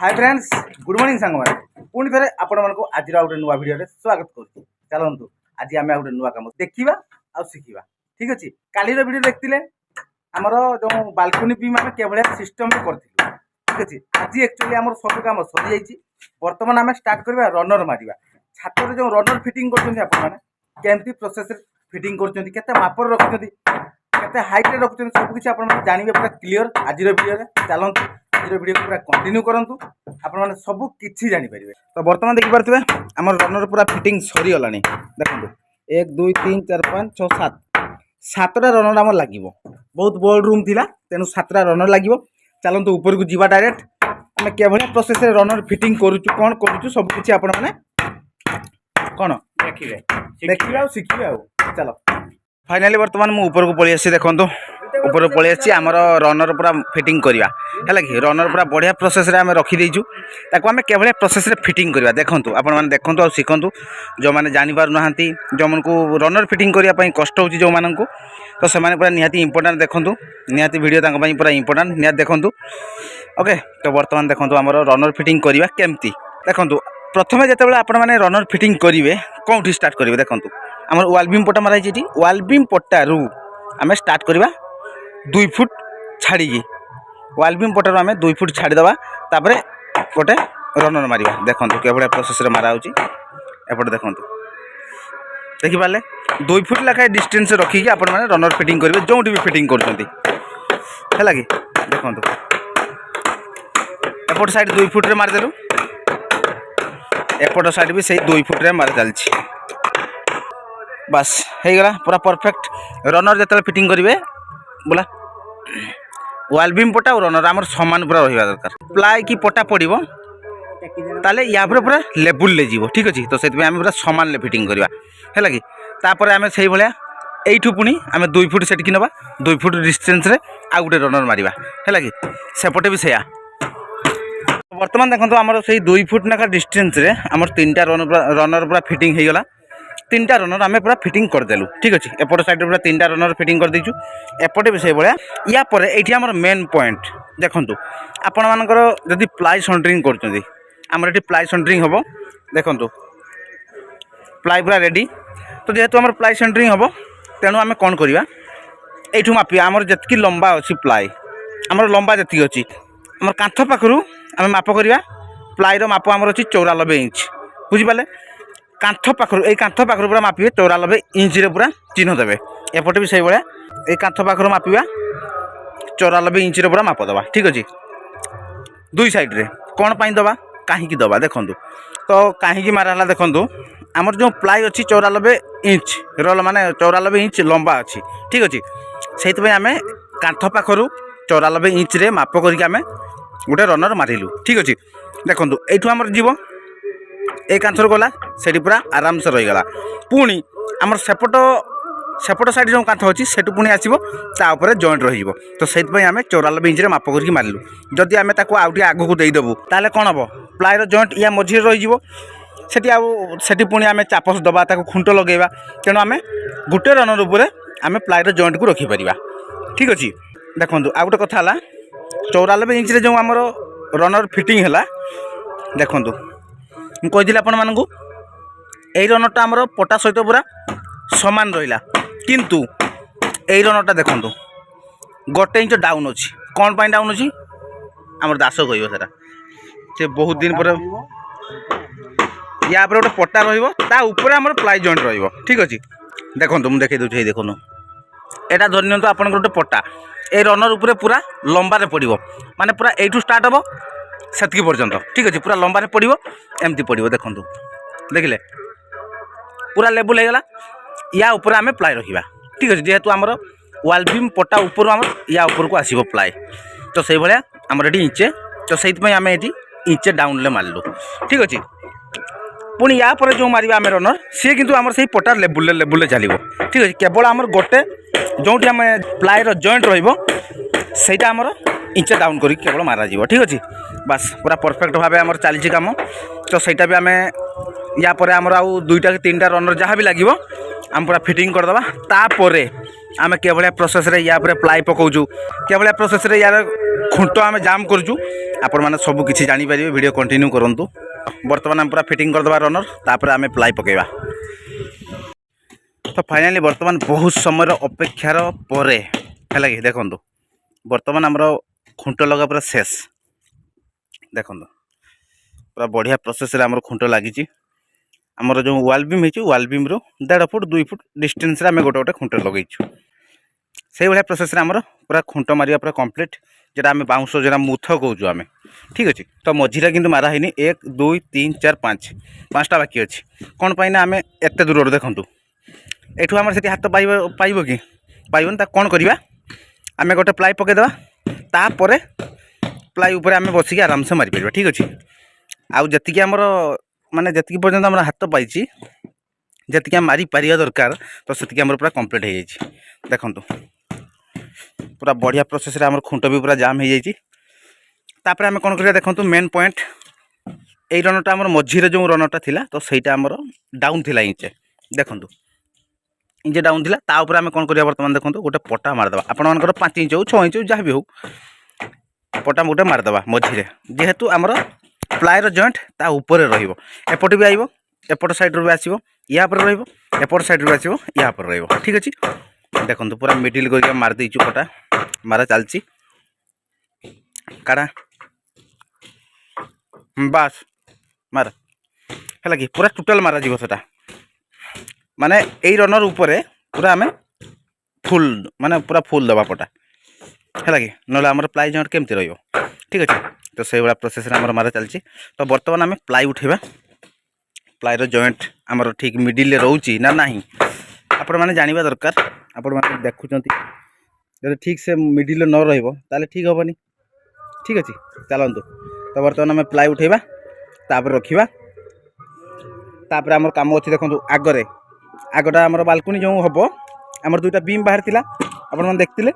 Hi friends good morning सांग मैंने पुणी थे आपण मानक आज गोटे नुआ भिडियो स्वागत करुँ। चलतु आज आम गोटे नुआ कम देखा आ शिखा ठीक अच्छे। काली भिडियो देखते आमर जो बालकनी बीम आम के सिस्टम कर ठीक अच्छे। आज एक्चुअली आम सब कम सरी जा बर्तमान आम स्टार्ट करवा रनर मारिया छात जो रनर फिटिंग करमती प्रोसेस फिटिंग कर मापर रखुच्च केते हाइट रखुच्च सबकि आप जानवे पूरा क्लीयर आज भिडियो चलतु आज भिडियो पूरा कंटिन्यू करूँ आपने सब किसी जापर। तो बर्तमान देखिपे आम रनर पूरा फिटिंग सरी गला देखो 1 2 3 4 5 6 7 7टा रनर आम लगे बहुत बड़ रूम थी तेणु 7टा रनर लगे। चलतु ऊपर को जीवा डायरेक्ट आम के प्रोसेस रनर फिटिंग करुचु कौन करुचु सब किसी आपण मैंने कौन देखिए आ शिखे चलो फाइनाली बर्तमान मुझे ऊपर को पलि आसी देखो ऊपर पलि आसी आमर रनर पूरा फिटिंग करवा है कि रनर पूरा बढ़िया प्रोसेस रे आम रखीदेचु ताको आम के प्रोसेस रे फिटिंग करवा देखूँ आपण मैंने देखूँ आ शिखु जो मैंने जापर ना जो मन को रनर फिटिंग करने कष्ट हो जो मान को तो से पूरा निहाती इंपोर्टाट देखूँ निहाती वीडियो पूरा इंपोर्टाट निहाती देखूँ ओके। तो बर्तमान देखूँ आमर रनर फिटिंग करवा केमती देखूँ प्रथम जिते आपण मैंने रनर फिटिंग करेंगे कौटी स्टार्ट करेंगे देखूँ आम वाल बीम पट्टा माराई वाल बीम पट्टारू आम स्टार्ट करवा 2 फुट छाड़ी वाल बीम पट्टारू आम 2 फुट छाड़ीदे तापर गोटे रनर मारिया देखूँ के प्रोसेस मारा होपटे देखूँ देखिपारे 2 फुट लेखाएं डिस्टेंस रखिकी आपण मैंने रनर फिटिंग करेंगे जो भी फिटिंग कर कि देखूँ एपट साइड 2 फुट मारिदेलु एपट साइड भी से 2 फुट मारी चलती बस हो गला पूरा परफेक्ट रनर जो फिटिंग करेंगे बोला वाल बीम पट्टा और रनर आमर सामान पूरा रहा दरकार प्लाई की पट्टा पड़ो ताले या पूरा लेवल ले जीवो ठीक अच्छे। तो से पूरा सामान फिटिंग करवा है कि तापर आम से भाया यू पुणी आम 2 फुट सेट की नवा 2 फुट डिस्टेंस रे आउ गोटे रनर मारिबा है कि सेपटे भी सैया बर्तमान देखो आमर से 2 फुट नाखा डिस्टेंस रे आमर 3टा रनर पूरा फिटिंग हो गला 3टा रनर आम पूरा फिटिंग करदेलु ठीक अच्छे। एपट साइड पूरा 3टा रनर फिटिंग कर देचु एपटे भी से भाया या पर ये आमर मेन पॉइंट देखूँ आपण मानकर जदि प्लाई सेंटरिंग कर आमर ये प्लाई सेंटरिंग हम देखूँ प्लाई पूरा रेडी। तो जेहेतु आमर प्लाई सेंटरिंग हम तेणु आम कौन करवा यू मापिया आमर जी लंबा अच्छी प्लाई आमर लंबा जी अच्छी आमर कांथ पाखु आम माप करवा प्लाईर माप आमर अच्छी 94 इंच बुझिपारे कांथ पाखु ये कांथ पाखु पूरा मापिए 94 इंच रे पूरा चिन्ह देवे एपटे भी से भाया ये कांथ पाखु मापिया 94 इंच रे पूरा माप दवा ठीक अच्छे। 2 साइड रे कौन पाई दवा कहीं दवा देखूँ तो कहीं मारा देखूँ आमर जो प्लाई अच्छी 94 इंच रोल माने 94 इंच लंबा अच्छी ठीक अच्छे से आम कांथ पाखु 94 इंच रे माप करके आम गोटे रनर मारिलु ठीक अच्छे। देखूँ यू आमर जीव ए कांथर गला से पूरा आराम से रहीगला पुणी आमर सेपट साइड जो कांथ अच्छी से पुणी आसो तापर जॉइंट रही तो से आम 94 इंच माप करके मारिलु जदि आम आगे आगू देदेबू ताले कौन हम प्लाईर जॉइंट या मझे रही पुणी आम चापस दबा खुंट लगेगा तेणु आम गोटे रनर उपर आम प्लाईर जॉइंट को रखिपर ठीक अच्छे। देखो आ गोटे कथा 94 इंच जो आमर रनर फिटिंग है देखूँ मुझे आपण मानू यही रनरटा आमर पटा सहित पूरा सामान रहा किंतु यही रनरटा देखूँ गोटे इंच डाउन अच्छी कौन पाई डाउन अच्छी आमर दास कह सारा से बहुत दिन पर या गोटे पट्टा रहा आमर प्लाई जॉइंट रही ठीक अच्छे। देखो मुझे देखी दूसरी देखो यहाँ धरी नि आप गोटे पट्टा ए रनर उपरे पूरा लंबारे पड़ो माने पूरा यू स्टार्ट हम से पर्यंत ठीक अच्छे पूरा लंबारे पड़ो एमती पड़ो देखूँ देखिले पूरा लेवल हो गला या ऊपर आम प्लाई रखा ठीक अच्छे जेहेतु आमर वाल बीम पट्टा ऊपर आम या ऊपर को आसो प्लाई तो से भाया आमर ये इंचे तो से आम ये इंचे डाउन मारिलु ठीक अच्छे। पुणी या पर जो मारिबा आम रनर सी किंतु आमर से पट्टार लेवल चलो ठीक अच्छे केवल आमर गोटे जो आम प्लाईर जॉइंट रहीटा आमर इंचे डाउन कर केवल मारा ठीक अच्छे बस पूरा परफेक्ट भाव आम चली कम तो सहीटा भी आम या पर आमर आउ 2टा कि 3टा रनर जहाँ भी लगे आम पूरा फिटिंग करदे तापर आम के प्रोसेस रे या प्लाई पकाऊँ के प्रोसेस रे यार खुंट आम जाम करूँ आपण मैंने सब किसी जापर वीडियो कंटिन्यू करूँ। बर्तमान आम पूरा फिटिंग करदे रनर तापर आम प्लाई पकेबा। तो फाइनाली बर्तमान बहुत समय अपेक्षार पर है कि देखो बर्तमान आमर खुंट लगा पूरा शेष देखो पूरा बढ़िया प्रोसेस आमर खुंट लगी आमर जो वाल बीम है वाल बीम रू 1.5 फुट 2 फुट डिस्टेंस आम गोटे गोटे खुंट लगेचु से भाया प्रोसेस आमर पूरा खुंट मारिया पूरा कंप्लीट जेटा आम बाउंश जो मुथ कहूँ आम ठीक अच्छे। तो मझीरा किंतु मारा है 1 2 3 4 5 5टा बाकी अच्छी कौन पाई ना आम एत दूर देखूँ एठू आम से हाथ पाइब कि पाइबन ता कौन करवा आम गोटे प्लाई पकईदेवा तापर प्लाई उपर आम बसिक आराम से मारिपर ठीक अच्छे। आउ जी आमर माने जी पर्यटन आम हाथ पाई जी आम मारी पारिया दरकार तो से आम पूरा कंप्लीट हो जाए देखूँ पूरा बढ़िया प्रोसेस आम खुंट भी पूरा जाम हो जाए। तापर आम कौन करिया देखो मेन पॉइंट यही रनटा आम मझीरे जो रनटा थिला तो सहीटा आमर डाउन थिला इंचे देखूँ इंचे डाउन थिला तापर आम कौन करिया बर्तमान देखो गोटे पटा मारदेवा आपण मानकर 5 इंच हो 6 इंच हो जहाँ भी हो पटा गोटे मारदेवा मझीरे जेहेतु आमर प्लायर जॉइंट ता ऊपर रहिबो एपट भी आइबो एपट साइड रो भी आसीबो या पर रहिबो एपट साइड रो आसीबो या पर रहिबो ठीक अछि। देखो पूरा मिडिल करके मार देइछु पटा मारा चलची काड़ा बास मार है कि पूरा टोटाल मारा जीव सेटा माने यही रनर ऊपर पूरा आम फुल माने पूरा फुल दबा पटा है कि ना आम प्लाई जॉइंट केमती रहिबो ठीक अच्छे। तो से भाया प्रोसेस आमर मारा चलची। तो बर्तमान आम प्लाई उठेबा प्लाईर जॉइंट आमर ठीक मिडिल रोची ना नहीं आपण मैंने जानवा दरकार आपण मैंने देखुं जब ठीक से मिडिल न रहा ठीक हेनी ठीक अच्छे चलतु। तो बर्तमान आम प्लाई उठेबा तापर रखा तापर आमर काम अच्छी देखो आगरे आगटा आमर बालकनी जो हम आमर 2टा बीम बाहर थिला आपण मैंने देखते।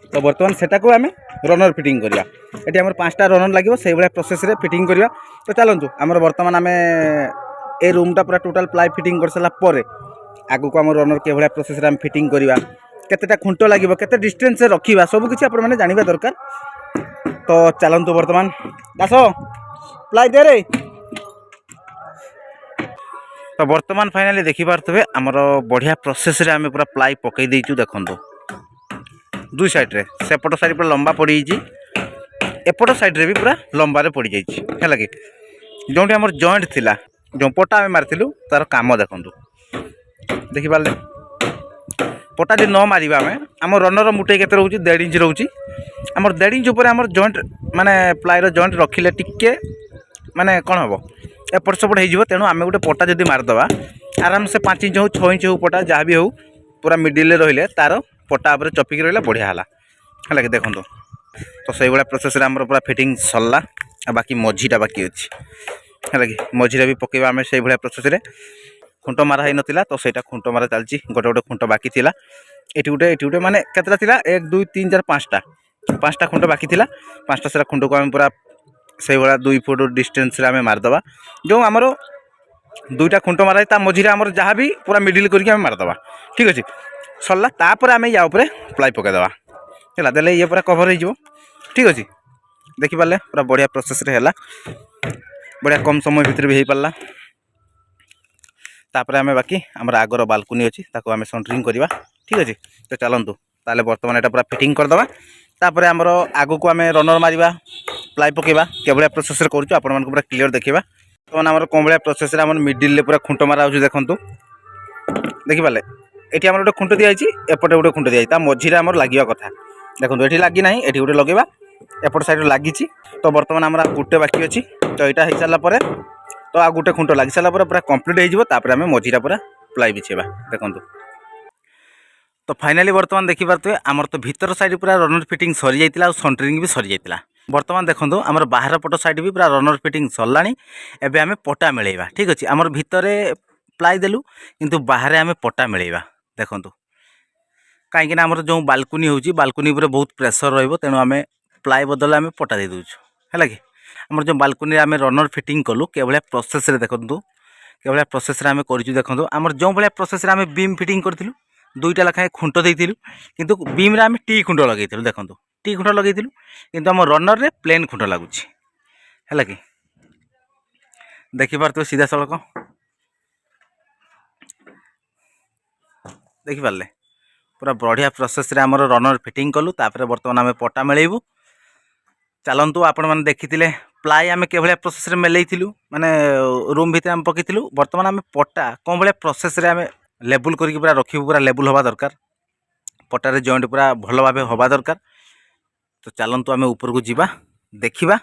तो बर्तमान सेटा को आम रनर फिटिंग करिया एटी आमर 5टा रनर लगे से भाया प्रोसेस रे फिटिंग करिया। तो चलतु आमर बर्तमान आम ए रूमटा पूरा टोटाल प्लाई फिटिंग कर सारा पर आगु को आम रनर के भाया प्रोसेस रे आम फिटिंग करिया केतेटा खुंट लगे केते डिस्टेंस से रखा सब किसी आपण मैंने जानवा दरकार। तो चलतु बर्तमान दास प्लाई दे रे। तो बर्तमान फाइनाली देखि पारथबे आमर बढ़िया प्रोसेस रे आमे पूरा प्लाई पकई देइचु देखंतु 2 साइड रे सेपट साइड पूरा लंबा पड़ी जी एपट साइड रे भी पूरा लंबा रे पड़ी जाइछि है कि जोंटी आमर जॉइंट थिला जो पटा आमे मारथिलु तार काम देखंतु देखि पारले पटा जे न मारिबा आम रनर मुटे केते रहउछि 1.5 इंच रहउछि आमर 1.5 इंच ऊपर आमर जॉइंट माने प्लाईर जॉइंट रखिले टिके माने कोन हबो एपट सेपट हो तेणु आम गोटे पटा जदि मारदेवा आराम से 5 इंच हो 6 इंच हो पटा जहाँ भी हो पूरा मिडिल रहिले तार पटा उपर चपिक रहा बढ़िया है कि देखो। तो से भाया प्रोसेस आम पूरा फिटिंग सरला बाकी मझीटा बाकी अच्छी है कि मझीरे भी पकेबा आम से भाया प्रोसेस खुंट मारा ही नाला तो सहीटा खुंट मारा चलती गोटे गोटे खुंट बाकी थिला एटी गोटे माने केतटा थिला 1 2 3 4 5टा खुंट बाकी थिला 5टा सारा खुंट को आम पूरा से भाया 2 फुट डिस्टेंस आम मारदेवा जो आमर 2टा खुंट मारा ता मझीरे आमर जहाँ भी पूरा मिडिल करके आम मारदेवा ठीक अच्छे सरला तापर आम या उपरे प्लाई पकईदेवा है देले ये पूरा कभर हो ठीक अच्छे देखिपारे पूरा बढ़िया प्रोसेस रे है बढ़िया कम समय भितर भी हो पारा। तापर आम बाकी आमर आगर बालकनी अच्छी ताको आम सेंटरिंग करवा ठीक अच्छे। तो चलतु ताले बर्तमान यहाँ पूरा फिटिंग करदे तापर आमर आगु को आम रनर मारिबा प्लाई पकेबा के भाया प्रोसेस करूँ आपण मानक पूरा क्लियर देखा तो आमर कौन भाया प्रोसेस आम मिडिल पूरा खुंट मारा हो देखूँ देखिपारे ये आम गोटे खुंट दिखाई एपटे गोटे खुंट दिखाई मझीरे आम लगे कथा देखो ये लगी ना ये गोटे लगे एपट साइड लगी। तो बर्तमान आम गोटे बाकी अच्छी तो यहाँ हो सारापर तो आ गोटे खुंट लगी सारापर पूरा कंप्लीट होपर आम मझीरा पूरा प्लाई बिछेबा देखूँ। तो फाइनाली बर्तमान देखिपारे आमर तो भीतर साइड पूरा रनर फिटिंग सरी जाइतिला और सेंटरिंग भी सरी जाइतिला। बर्तमान देखो आमर बाहर पट साइड भी पूरा रनर फिटिंग सरलानी एबे आमे पटा मिलेबा ठीक अच्छे आमर भितरे प्लाई देलु किंतु बाहर आमे पटा मिलेबा देखो कहीं आमर जो बालकनी होची बालकनी उपर बहुत प्रेसर रहिबो तेणु आमे प्लाई बदल आमे पटा दे दोछु है कि आमर जो बालकनी आमे रनर फिटिंग कलु के भलिया प्रोसेस रे देखंतु के भलिया प्रोसेस रे आमे करिछु देखंतु आमर जो भलिया प्रोसेस रे आमे बीम फिटिंग करथिलु 2टा लखाए खुंट देइथिलु किंतु बीम रे आमे टी खुंट लगेइथिलु देखंतु टी खुंट लगे किंतु आम रनर रे प्लेन खुंट लगुच है कि देखिपार सीधा सड़क देखिपारे पूरा बढ़िया प्रोसेस रे आमर रनर फिटिंग कलु तापर बर्तमान आम पटा मिलैबू चलतु आपण मैंने देखी प्लाई आम के प्रोसेस मेलैलु माने रूम भितर आम पकईलु बर्तमान आम पटा कौन भाया प्रोसेस आम लेबुल करके पूरा रखू पूरा लेबुल हवा दरकार पटारे जॉइंट पूरा भल भाव हवा दरकार तो चलतु आम ऊपर को जीवा देखा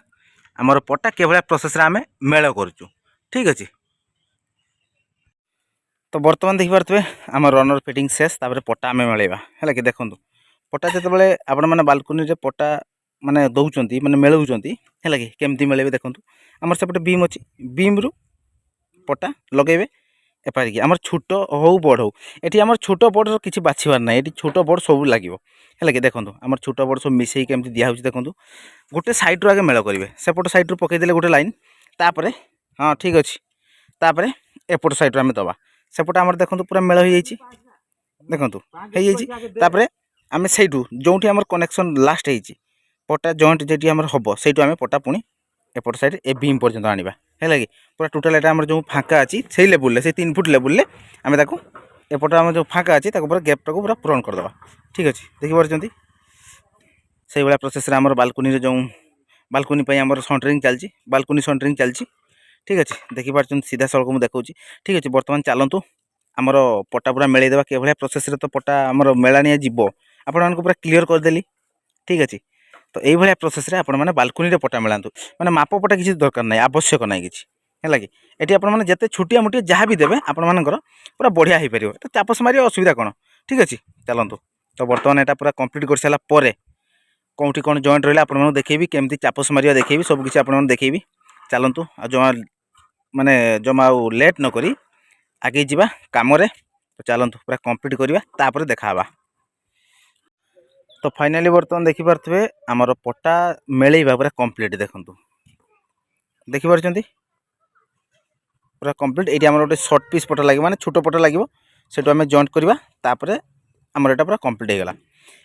आमर पटा के भाया प्रोसेस आम मेल करुचु ठीक अच्छे। तो बर्तमान देखिपे आम रनर फिटिंग शेष तापर पटा आम मेलैबा है कि देखो पटा जिते आपण मैंने बालकोनी रे पटा माने दौरान माने मेलौंट है कि केमती मेलेबे देखो आमर सेपटे बीम अच्छी बीम रु पटा लगेबे एपारिकी आमर छोट हो बड़ हो ये आमर छोट बड़ किसी बाछबार ना ये छोट बड़ सब लगे है कि देखो आमर छोट बड़ सब मिसई केमती दिया देखो गोटे सैड्रु आगे मेल करेंगे सेपट सैड्रु पकईदे गोटे लाइन तापर हाँ ठीक अच्छे तापर एपट सैड्रु आम दबा सेपटे आमर देखो पूरा मेल हो देखो आम सैठू जो आम कनेक्शन लास्ट होती पटा जॉइंट जी आम हम से आम पटा पुणी एपट साइड ए बीम पर्यंत आने है कि पूरा टोटाल एटा जो फाँका अच्छी से लेवल से 3 फुट लेवल आम एपट आम जो फाँका अच्छी पूरा गैपटा को पूरा पूरण करदे ठीक अच्छे देखिपार से भाया प्रोसेस आम बालकोनी जो बालकोनी आम सेंटरिंग चलती बालकोनी सेंटरिंग चलती ठीक अच्छे देखिपार सीधा सड़क मुझे देखा ठीक अच्छे। बर्तमान चलतु आमर पटा पूरा मेलईदेवा के भाया प्रोसेस तो पटा आमर मेलानिया जीव आपण मानक पूरा क्लीयर करदेली ठीक अच्छे। तो यही भाया प्रोसेस रे आपण माने बालकोनी रे पटा मिलांतु माने माप पटा किसी दरकार नहीं आवश्यक नहीं किसी है कि ये आपण माने जते छुटिया मुटिया जहाँ भी देवे आपण मानकर पूरा बढ़िया हो पार तो चापस मारे असुविधा कौन ठीक अच्छे चलतु। तो बर्तमान यहाँ पूरा कंप्लीट कर सारा पर कौटी कौन जॉइंट रहा आपको देखेबी केमती चापस मारिया देखेबी सबकि आपको देखेबी चलतु आ जमा माने जमा लेट न करी आगे जावा कम तो चलतु पूरा कंप्लीट करवा तापर देखा। तो फाइनाली बर्तमान देखिपे आमर पटा मेलैबा पूरा कंप्लीट देखु देखिपार पूरा कंप्लीट ये आम गोटे सर्ट पीस पटा लगे माने छोट पटा लगे से आम जॉइंट करवा तापर आमर यहाँ पूरा कंप्लीट होगा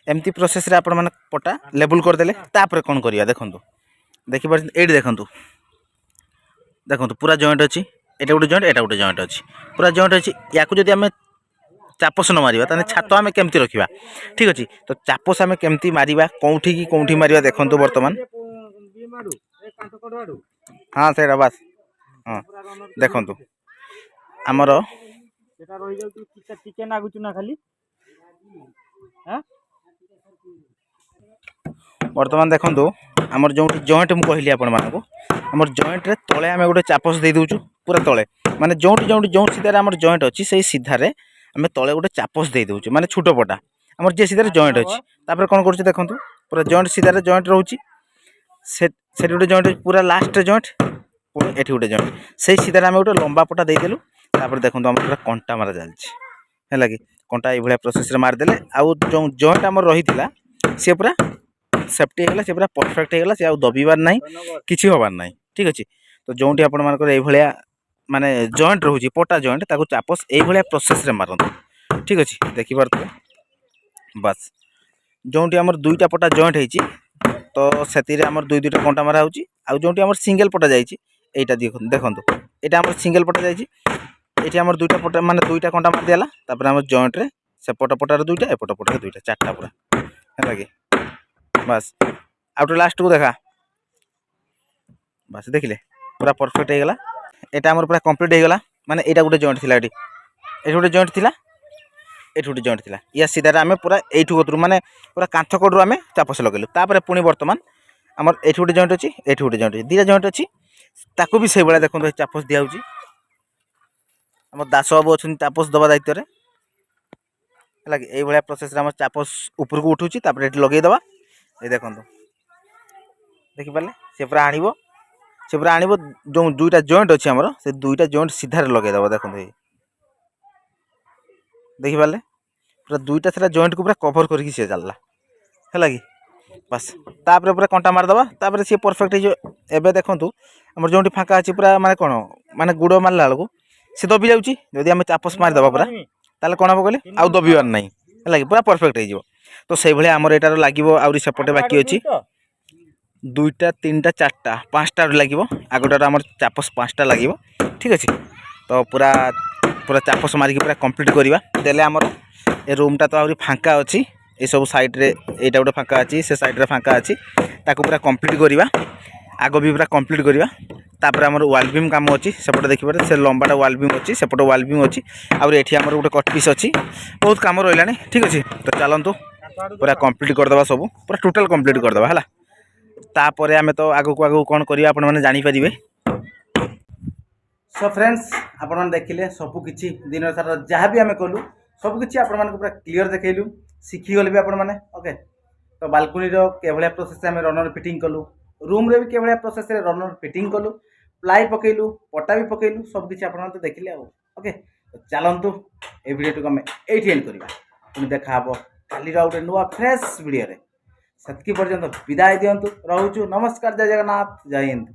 एमती प्रोसेस रे आपण माने पटा लेबुल करदेले तापर कौन करवा देखु देखिपार ये देखु देखो पूरा जॉइंट अच्छी एटा गोटे जॉइंट एटा गोटे जॉइंट अच्छी पूरा जॉइंट अच्छी या जदि आम चापस न मारिबा ताने छात आम केमती रखिबा ठीक अच्छे। तो चापस आम केमती मारिबा कौठी की कौठी मारिबा देखंतु बर्तमान हाँ से बस हाँ देखंतु आमर बर्तमान देखंतु आमर जो जॉइंट मु कहली आपण मानकु आमर जॉइंट रे तळे आम गोटे चापस दे दउचु पूरा तळे माने जो सीधारे आमर जॉइंट अच्छी से सीधारे आम तले गोटे चापस दे दउचु माने छोट पटा आमर जे सीधारे जॉइंट अच्छी तापर कौन कर देखो पूरा जॉइंट सीधारे जॉइंट रोची से गोटे जॉइंट पूरा लास्ट जॉइंट पुणी एठी गोटे जॉइंट से सीधारे आम गोटे लंबा पटा देदेलु तापर देखो आम पूरा कंटा मारा चलछि है कि कंटा ये प्रोसेस मारिदेले आउ जो जॉइंट आम रही सी पूरा सेफ्टी होगा सी पूरा परफेक्ट होगा सी दबिबार ना कि हबार ना ठीक अच्छे। तो जो आपण मानकर ये माने जॉइंट रोचे पटा जॉइंट ताको चापस ये प्रोसेस रे मारंतु ठीक अच्छे देखिपार बस जो आमर दुईटा पटा जॉइंट होती तो से आमर दुईटा कंटा मारा होची आउ जो आमर सिंगल पटा जाइए यहाँ देखो यहाँ आमर सिंगल पटा जाइए ये आमर दुईटा पटा माने दुईटा कंटा मार दिला तापर आमर जॉइंट रे से पट पटार दुईटा एपट पटार दुईटा चार्टा पूरा है कि बस आउट लास्ट को देखा बस देखिले पूरा परफेक्ट होगा यहाँ आमर पूरा कंप्लीट होगा माने यहाँ गोटे जॉइंट थी ये गोटे जॉइंट थी ये गोटे जॉइंट थी या सीधार आम पूरा यू कतरू माने पूरा कांथ कड़ू आम चापस लगेलु तापर पुणी बर्तमान आमर ये गोटे जॉइंट अच्छी ये गोटे जॉइंट दीटा जॉइंट अच्छी ताकू भी से भाया देखो चापस दिया आम दास बाबू अच्छा चापस दबा दायित्व है ये प्रोसेस आम चापस ऊपर को उठूँ तापर ये लगेदबा ये देखो देखिपारे सी पूरा आण से पूरा आण जो दुईटा जॉइंट अच्छी आमर से दुईटा जॉइंट सीधार लगेदबा देखो देखिपारे पूरा दुईटा सारा जॉइंट को पूरा कभर करके सी चलला है कि बस तापर पूरा कंटा मारदबा तापर सी परफेक्ट एबे देखंतु हमर जोंटी फांका अछि पूरा माने कोन माने गुड़ मारला बेलू सी दबी जाउची जदि आम चापस मारिदबा पूरा ताले कोन हम कहले आउ दबिबार नहीं है कि पूरा परफेक्ट हो तो से भाई आमर एटार लगे आउरी सेपटे बाकी अच्छी 2टा 3टा 4टा 5टा लगे आगटार आम चापस 5टा लगे ठीक अच्छे तो पूरा पूरा चापस मारिक पूरा कंप्लीट करवा देले आमर ए रूमटा तो आउरी फांका अच्छी ये सब साइड्रे यहाँ गोटे फांका अच्छी से सैड्रे फांका अच्छी ताको पूरा कंप्लीट करवा आग भी पूरा कंप्लीट करवा तापर आमर वाल बीम काम अच्छी सेपटे देखिए से लंबाटा वाल बीम अच्छी सेपटे वाल बीम अच्छी आउर एठी आमर गोटे कट पीस अच्छी बहुत काम रहा ठीक अच्छे तो चलतु पूरा कंप्लीट करदे सब पूरा टोटाल कंप्लीट करदे है तापर आम तो आगक आगक कौन करा आपण मैंने जानीपारे। सो फ्रेंड्स आपण देखिले सबकि दिन सारा जहाँ भी आम कलु सबकि आपण पूरा क्लीयर देखलु शिखीगले भी आपण मैंने ओके। तो बालकनी केभलिया प्रोसेस आम रनर फिटिंग कलु रूम रे भी केभलिया प्रोसेस रनर फिटिंग कलु प्लाई पकेलु पटा भी पकेलु सबकि आपण तो देखिले ओके। तो चलतु ए वीडियो को आम ये एंड करवा पुणी देखा काली गोटे नुआ फ्रेश वीडियो से पर्यंत विदाय दिंतु रोचु नमस्कार जय जगन्नाथ जय हिंद।